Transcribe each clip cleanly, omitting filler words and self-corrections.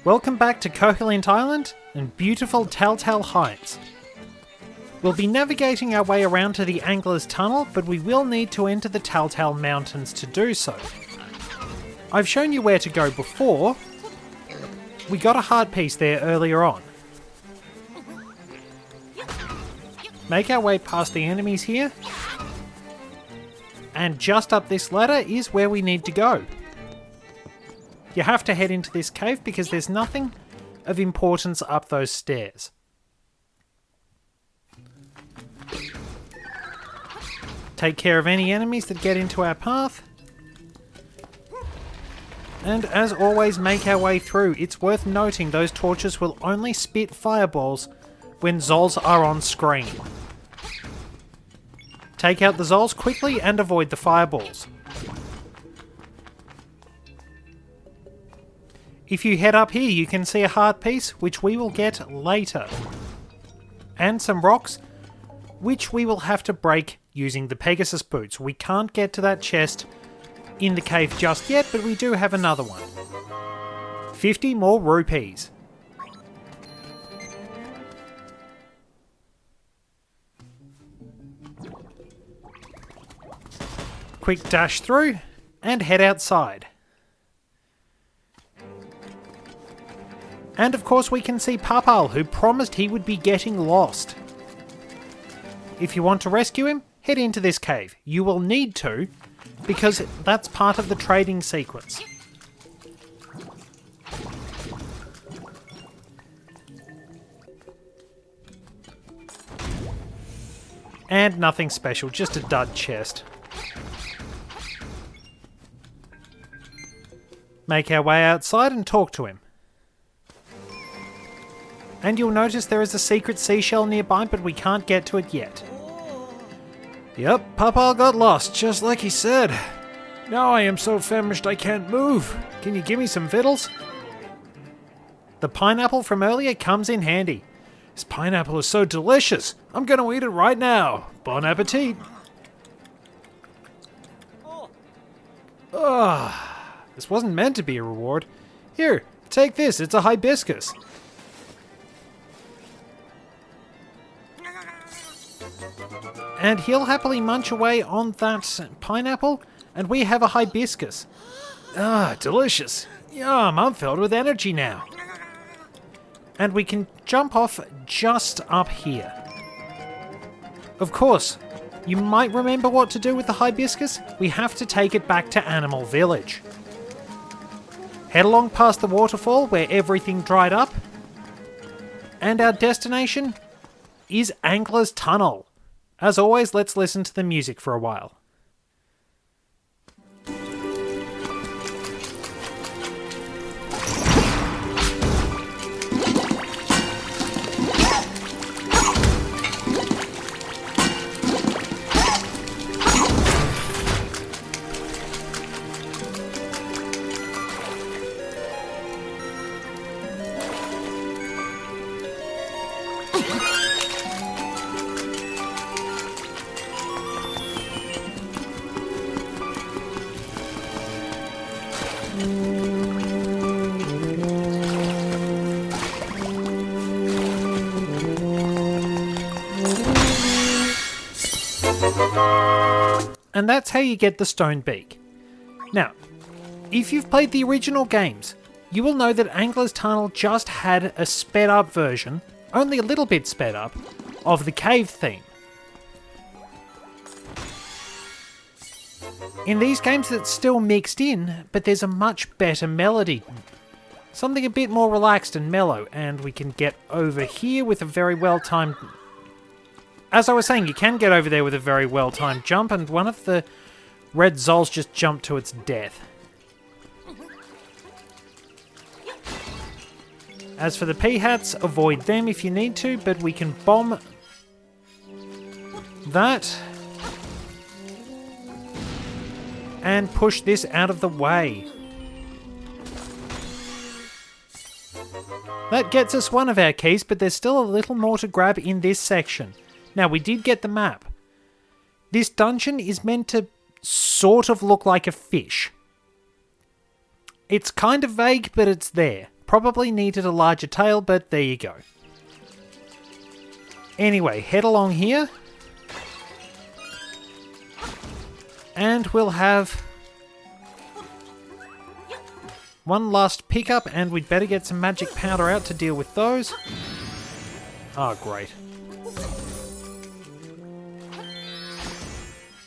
Welcome back to Koholint Island and beautiful Telltale Heights. We'll be navigating our way around to the Angler's Tunnel, but we will need to enter the Telltale Mountains to do so. I've shown you where to go before. We got a heart piece there earlier on. Make our way past the enemies here. And just up this ladder is where we need to go. You have to head into this cave because there's nothing of importance up those stairs. Take care of any enemies that get into our path. And as always, make our way through. It's worth noting those torches will only spit fireballs when Zols are on screen. Take out the Zols quickly and avoid the fireballs. If you head up here, you can see a heart piece, which we will get later. And some rocks, which we will have to break using the Pegasus boots. We can't get to that chest in the cave just yet, but we do have another one. 50 more rupees. Quick dash through and head outside. And of course we can see Papal, who promised he would be getting lost. If you want to rescue him, head into this cave. You will need to, because that's part of the trading sequence. And nothing special, just a dud chest. Make our way outside and talk to him. And you'll notice there is a secret seashell nearby, but we can't get to it yet. Yep, Papal got lost, just like he said. Now I am so famished I can't move. Can you give me some victuals? The pineapple from earlier comes in handy. This pineapple is so delicious. I'm going to eat it right now. Bon appetit. This wasn't meant to be a reward. Here, take this. It's a hibiscus. And he'll happily munch away on that pineapple, and we have a hibiscus. Delicious. Yum, I'm filled with energy now. And we can jump off just up here. Of course, you might remember what to do with the hibiscus. We have to take it back to Animal Village. Head along past the waterfall where everything dried up. And our destination is Angler's Tunnel. As always, let's listen to the music for a while. And that's how you get the stone beak. Now, if you've played the original games, you will know that Angler's Tunnel just had a sped up version, only a little bit sped up, of the cave theme. In these games it's still mixed in, but there's a much better melody. Something a bit more relaxed and mellow, and we can get over here with a very well-timed... As I was saying, you can get over there with a very well-timed jump, and one of the red Zols just jumped to its death. As for the Peahats, avoid them if you need to, but we can bomb that and push this out of the way. That gets us one of our keys, but there's still a little more to grab in this section. Now, we did get the map. This dungeon is meant to sort of look like a fish. It's kind of vague, but it's there. Probably needed a larger tail, but there you go. Anyway, head along here. And we'll have one last pickup, and we'd better get some magic powder out to deal with those. Oh, great.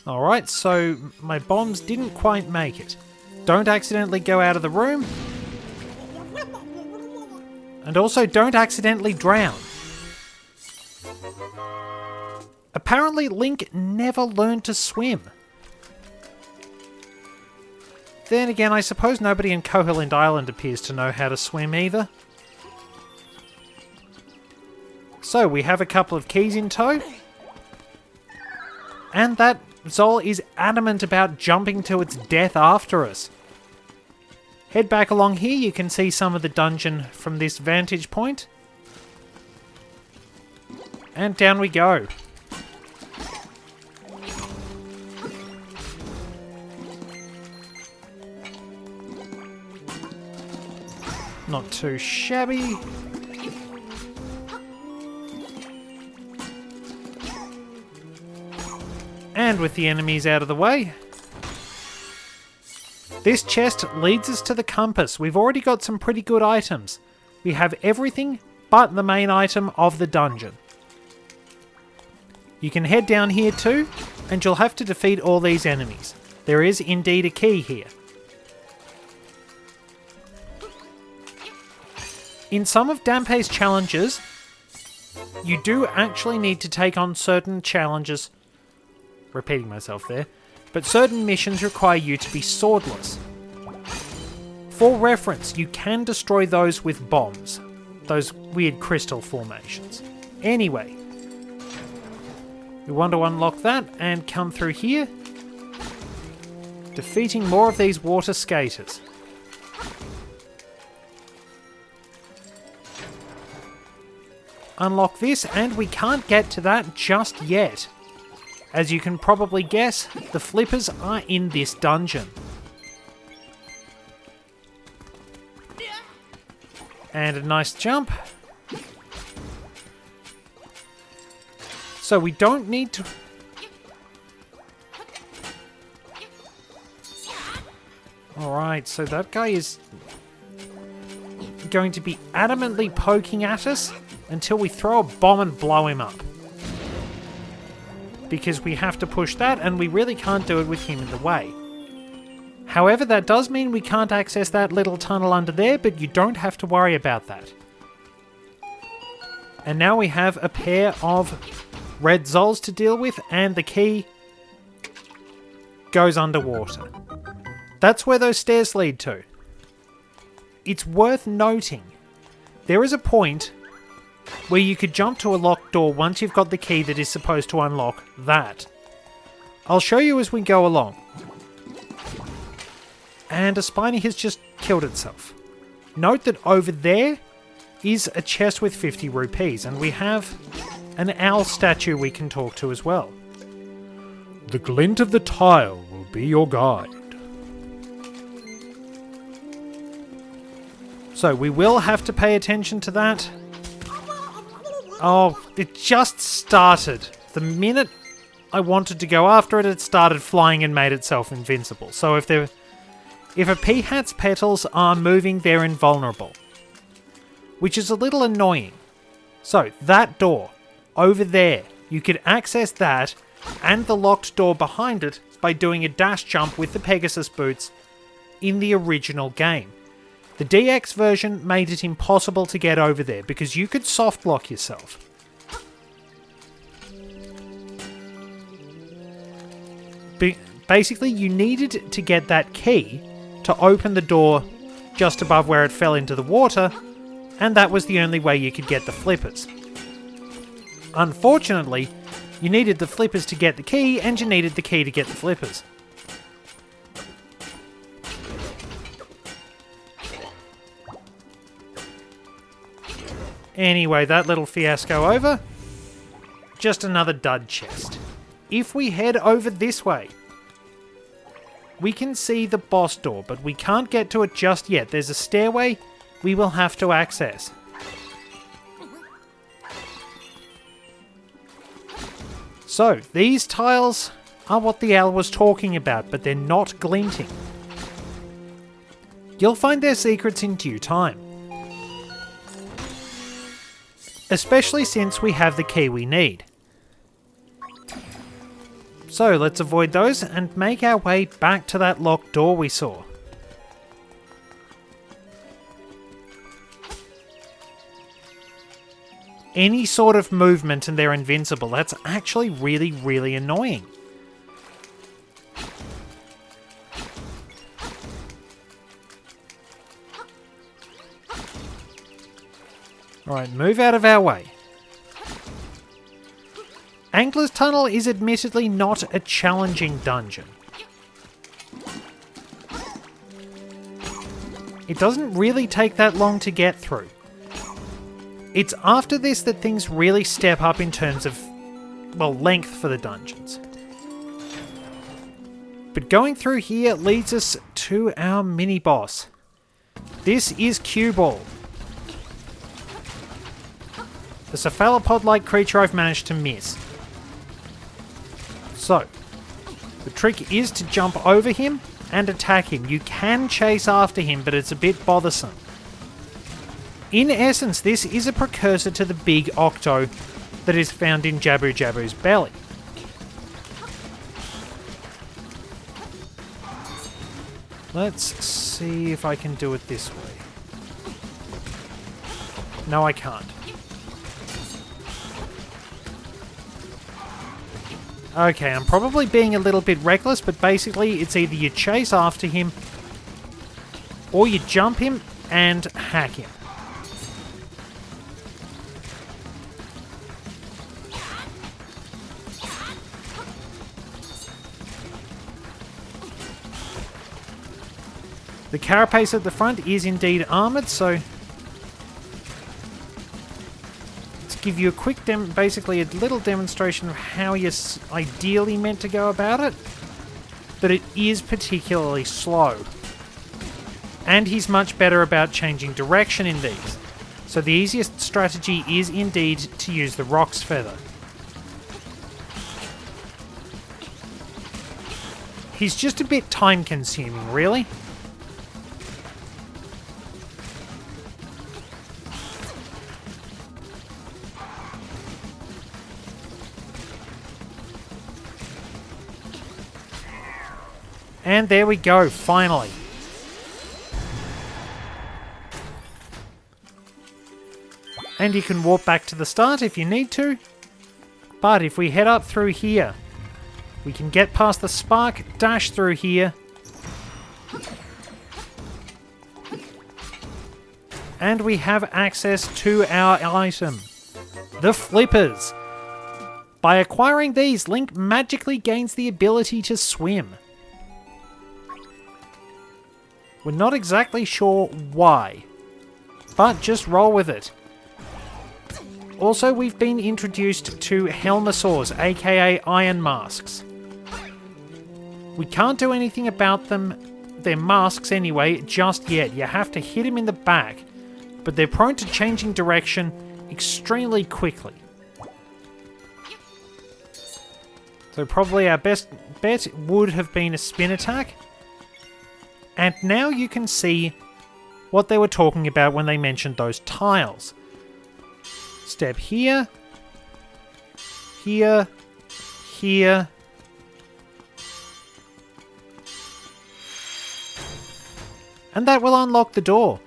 Alright, so my bombs didn't quite make it. Don't accidentally go out of the room. And also, don't accidentally drown. Apparently, Link never learned to swim. Then again, I suppose nobody in Koholint Island appears to know how to swim either. So, we have a couple of keys in tow. And that Zol is adamant about jumping to its death after us. Head back along here, you can see some of the dungeon from this vantage point. And down we go. Not too shabby. And with the enemies out of the way, this chest leads us to the compass. We've already got some pretty good items. We have everything but the main item of the dungeon. You can head down here too, and you'll have to defeat all these enemies. There is indeed a key here. In some of Dampé's challenges, you do actually need to take on certain challenges. Repeating myself there. But certain missions require you to be swordless. For reference, you can destroy those with bombs. Those weird crystal formations. Anyway, we want to unlock that and come through here, defeating more of these water skaters. Unlock this, and we can't get to that just yet. As you can probably guess, the flippers are in this dungeon. And a nice jump. So we don't need to... Alright, so that guy is going to be adamantly poking at us until we throw a bomb and blow him up. Because we have to push that, and we really can't do it with him in the way. However, that does mean we can't access that little tunnel under there, but you don't have to worry about that. And now we have a pair of red Zols to deal with, and the key goes underwater. That's where those stairs lead to. It's worth noting, there is a point where you could jump to a locked door once you've got the key that is supposed to unlock that. I'll show you as we go along. And a Spiny has just killed itself. Note that over there is a chest with 50 rupees, and we have an owl statue we can talk to as well. The glint of the tile will be your guide. So we will have to pay attention to that. Oh, it just started. The minute I wanted to go after it, it started flying and made itself invincible. So if a Peahat's petals are moving, they're invulnerable. Which is a little annoying. So, that door, over there, you could access that and the locked door behind it by doing a dash jump with the Pegasus boots in the original game. The DX version made it impossible to get over there because you could soft lock yourself. Basically, you needed to get that key to open the door just above where it fell into the water, and that was the only way you could get the flippers. Unfortunately, you needed the flippers to get the key, and you needed the key to get the flippers. Anyway, that little fiasco over. Just another dud chest. If we head over this way, we can see the boss door, but we can't get to it just yet. There's a stairway we will have to access. So, these tiles are what the owl was talking about, but they're not glinting. You'll find their secrets in due time. Especially since we have the key we need. So let's avoid those and make our way back to that locked door we saw. Any sort of movement and they're invincible. That's actually really, really annoying. Alright, move out of our way. Angler's Tunnel is admittedly not a challenging dungeon. It doesn't really take that long to get through. It's after this that things really step up in terms of, well, length for the dungeons. But going through here leads us to our mini-boss. This is Cue Ball. The cephalopod-like creature I've managed to miss. So, the trick is to jump over him and attack him. You can chase after him, but it's a bit bothersome. In essence, this is a precursor to the big octo that is found in Jabu Jabu's belly. Let's see if I can do it this way. No, I can't. Okay, I'm probably being a little bit reckless, but basically it's either you chase after him or you jump him and hack him. The carapace at the front is indeed armoured, so let's give you a quick basically a little demonstration of how you're ideally meant to go about it. But it is particularly slow. And he's much better about changing direction in these. So the easiest strategy is indeed to use the Roc's Feather. He's just a bit time consuming, really. And there we go, finally. And you can warp back to the start if you need to. But if we head up through here, we can get past the spark, dash through here. And we have access to our item, the flippers. By acquiring these, Link magically gains the ability to swim. We're not exactly sure why, but just roll with it. Also, we've been introduced to Helmasaurs, aka Iron Masks. We can't do anything about them, they're masks anyway, just yet. You have to hit them in the back, but they're prone to changing direction extremely quickly. So probably our best bet would have been a spin attack. And now you can see what they were talking about when they mentioned those tiles. Step here, here, here, and that will unlock the door.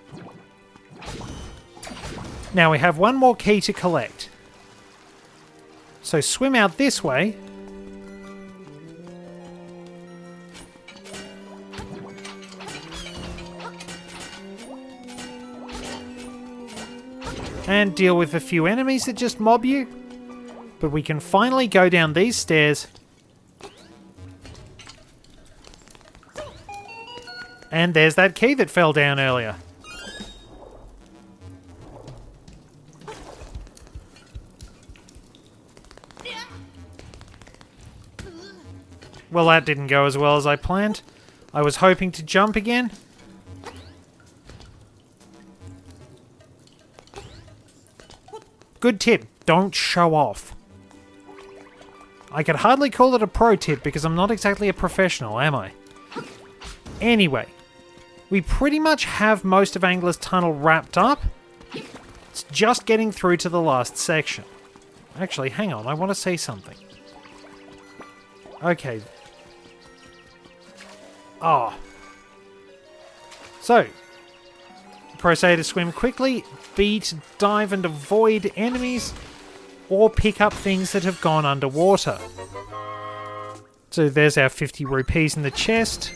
Now we have one more key to collect. So swim out this way. And deal with a few enemies that just mob you. But we can finally go down these stairs. And there's that key that fell down earlier. Well, that didn't go as well as I planned. I was hoping to jump again. Good tip, don't show off. I could hardly call it a pro tip because I'm not exactly a professional, am I? Anyway, we pretty much have most of Angler's Tunnel wrapped up. It's just getting through to the last section. Actually, hang on, I want to say something. Okay. Ah. Oh. So, press A to swim quickly, B to dive and avoid enemies, or pick up things that have gone underwater. So there's our 50 rupees in the chest.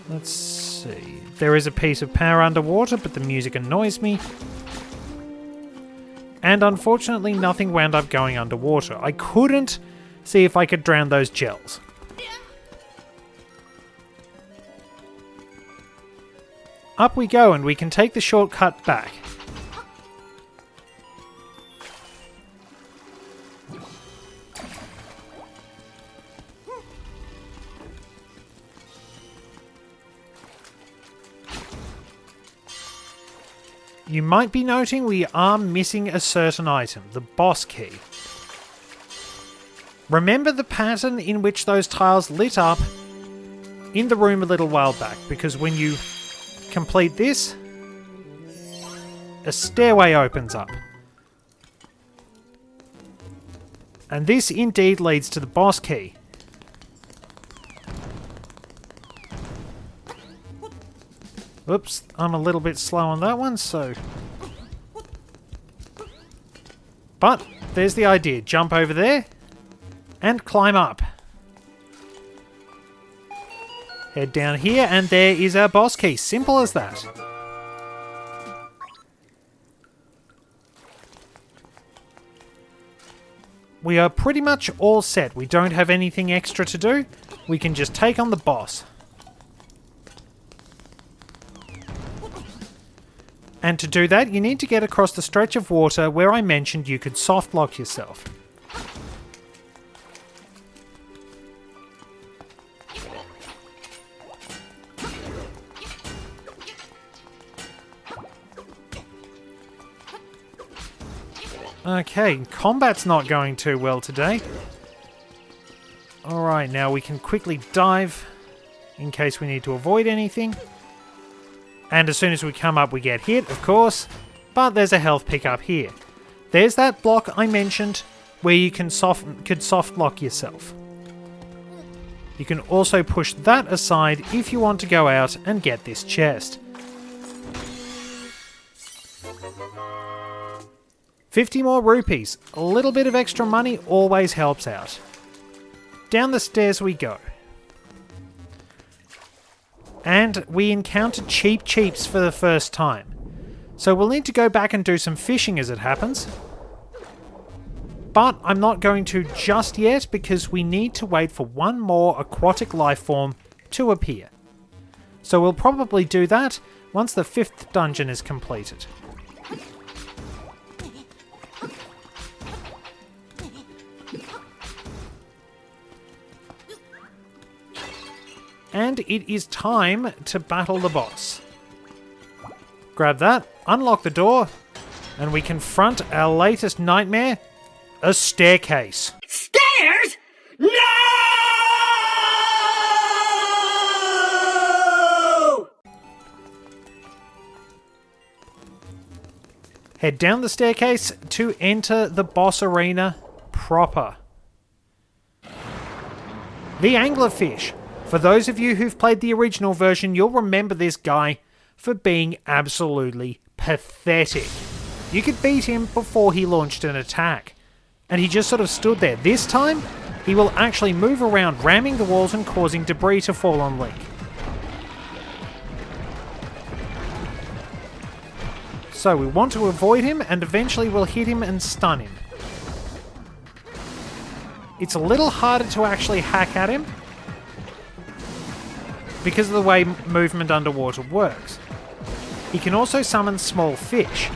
Let's see. There is a piece of power underwater, but the music annoys me. And unfortunately, nothing wound up going underwater. I couldn't see if I could drown those gels. Up we go, and we can take the shortcut back. You might be noting we are missing a certain item, the boss key. Remember the pattern in which those tiles lit up in the room a little while back, because when you complete this, a stairway opens up. And this indeed leads to the boss key. Oops, I'm a little bit slow on that one, so... But, there's the idea. Jump over there, and climb up. Head down here, and there is our boss key. Simple as that. We are pretty much all set. We don't have anything extra to do. We can just take on the boss. And to do that, you need to get across the stretch of water where I mentioned you could soft lock yourself. Okay, combat's not going too well today. Alright, now we can quickly dive in case we need to avoid anything. And as soon as we come up, we get hit, of course. But there's a health pickup here. There's that block I mentioned where you could soft lock yourself. You can also push that aside if you want to go out and get this chest. 50 more rupees. A little bit of extra money always helps out. Down the stairs we go. And we encountered Cheep Cheeps for the first time. So we'll need to go back and do some fishing as it happens. But I'm not going to just yet because we need to wait for one more aquatic life form to appear. So we'll probably do that once the 5th dungeon is completed. And it is time to battle the boss. Grab that, unlock the door, and we confront our latest nightmare, a staircase. Stairs? No! Head down the staircase to enter the boss arena proper. The anglerfish. For those of you who've played the original version, you'll remember this guy for being absolutely pathetic. You could beat him before he launched an attack. And he just sort of stood there. This time, he will actually move around, ramming the walls and causing debris to fall on Link. So we want to avoid him, and eventually we'll hit him and stun him. It's a little harder to actually hack at him, because of the way movement underwater works. He can also summon small fish.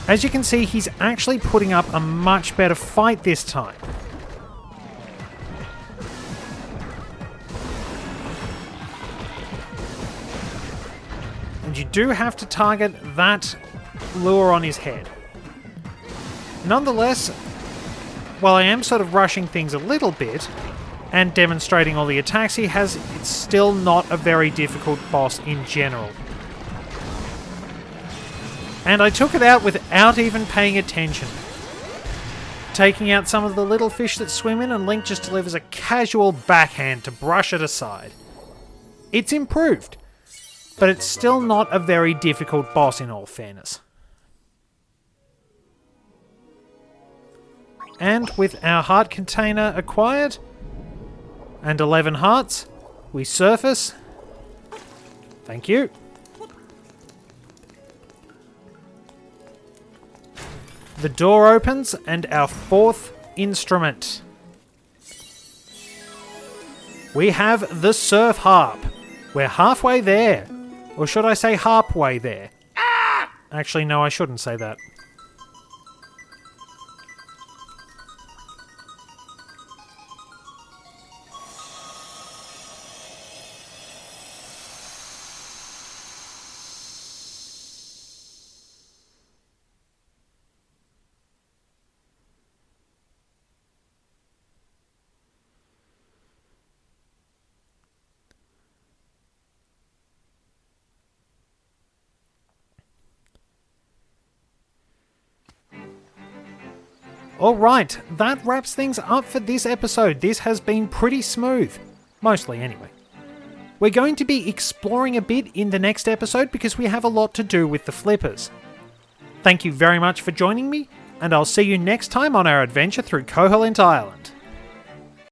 As you can see, he's actually putting up a much better fight this time. And you do have to target that lure on his head. Nonetheless, while I am sort of rushing things a little bit and demonstrating all the attacks he has, it's still not a very difficult boss in general. And I took it out without even paying attention. Taking out some of the little fish that swim in, and Link just delivers a casual backhand to brush it aside. It's improved, but it's still not a very difficult boss in all fairness. And with our heart container acquired, and 11 hearts, we surface. Thank you. The door opens, and our fourth instrument. We have the Surf Harp. We're halfway there. Or should I say harpway there? Actually, no, I shouldn't say that. Alright, that wraps things up for this episode. This has been pretty smooth. Mostly, anyway. We're going to be exploring a bit in the next episode because we have a lot to do with the flippers. Thank you very much for joining me, and I'll see you next time on our adventure through Koholint Island.